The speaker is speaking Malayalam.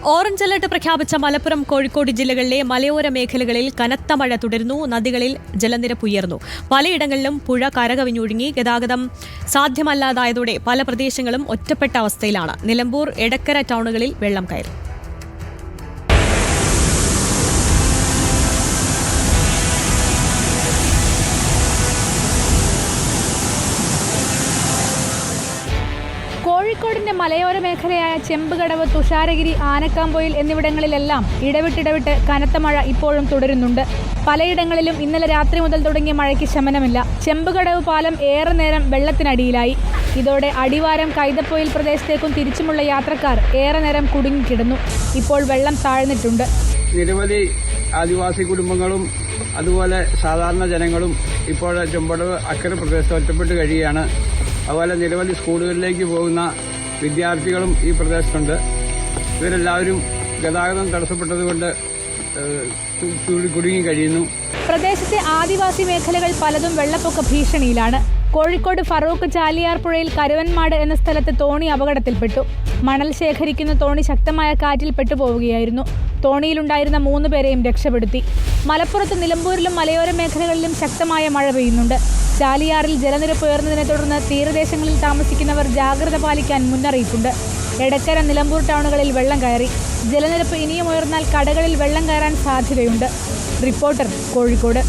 ഓറഞ്ച് അലർട്ട് പ്രഖ്യാപിച്ച മലപ്പുറം, കോഴിക്കോട് ജില്ലകളിലെ മലയോര മേഖലകളിൽ കനത്ത മഴ തുടരുന്നു. നദികളിൽ ജലനിരപ്പ് ഉയർന്നു. പലയിടങ്ങളിലും പുഴ കരകവിഞ്ഞൊഴുകി ഗതാഗതം സാധ്യമല്ലാതായതോടെ പല പ്രദേശങ്ങളും ഒറ്റപ്പെട്ട അവസ്ഥയിലാണ്. നിലമ്പൂർ, എടക്കര ടൗണുകളിൽ വെള്ളം കയറി. കോഴിക്കോടിന്റെ മലയോര മേഖലയായ ചെമ്പുകടവ്, തുഷാരഗിരി, ആനക്കാംപൊയിൽ എന്നിവിടങ്ങളിലെല്ലാം ഇടവിട്ടിടവിട്ട് കനത്ത മഴ ഇപ്പോഴും തുടരുന്നുണ്ട്. പലയിടങ്ങളിലും ഇന്നലെ രാത്രി മുതൽ തുടങ്ങിയ മഴയ്ക്ക് ശമനമില്ല. ചെമ്പുകടവ് പാലം ഏറെ നേരം വെള്ളത്തിനടിയിലായി. ഇതോടെ അടിവാരം, കൈതപ്പൊയിൽ പ്രദേശത്തേക്കും തിരിച്ചുമുള്ള യാത്രക്കാർ ഏറെ നേരം കുടുങ്ങിക്കിടന്നു. ഇപ്പോൾ വെള്ളം താഴ്ന്നിട്ടുണ്ട്. നിരവധി ആദിവാസി കുടുംബങ്ങളും അതുപോലെ സാധാരണ ജനങ്ങളും ഇപ്പോൾ ചെമ്പടവ് അക്കരെ പ്രദേശത്ത് ഒറ്റപ്പെട്ട് കഴിയുകയാണ്. അതുപോലെ നിരവധി സ്കൂളുകളിലേക്ക് പോകുന്ന വിദ്യാർത്ഥികളും ഈ പ്രദേശത്തുണ്ട്. ഇവരെല്ലാവരും ഗതാഗതം തടസ്സപ്പെട്ടതുകൊണ്ട് കുടുങ്ങി കഴിയുന്നു. പ്രദേശത്തെ ആദിവാസി മേഖലകൾ പലതും വെള്ളപ്പൊക്ക ഭീഷണിയിലാണ്. കോഴിക്കോട് ഫറൂഖ് ചാലിയാർ പുഴയിൽ കരുവന്മാട് എന്ന സ്ഥലത്ത് തോണി അപകടത്തിൽപ്പെട്ടു. മണൽ ശേഖരിക്കുന്ന തോണി ശക്തമായ കാറ്റിൽ പെട്ടുപോവുകയായിരുന്നു. തോണിയിലുണ്ടായിരുന്ന 3 പേരെയും രക്ഷപ്പെടുത്തി. മലപ്പുറത്ത്, നിലമ്പൂരിലും മലയോര മേഖലകളിലും ശക്തമായ മഴ പെയ്യുന്നുണ്ട്. ചാലിയാറിൽ ജലനിരപ്പ് ഉയർന്നതിനെ തുടർന്ന് തീരദേശങ്ങളിൽ താമസിക്കുന്നവർ ജാഗ്രത പാലിക്കാൻ മുന്നറിയിപ്പുണ്ട്. എടക്കര, നിലമ്പൂർ ടൗണുകളിൽ വെള്ളം കയറി. ജലനിരപ്പ് ഇനിയും ഉയർന്നാൽ കടകളിൽ വെള്ളം കയറാൻ സാധ്യതയുണ്ട്. റിപ്പോർട്ടർ, കോഴിക്കോട്.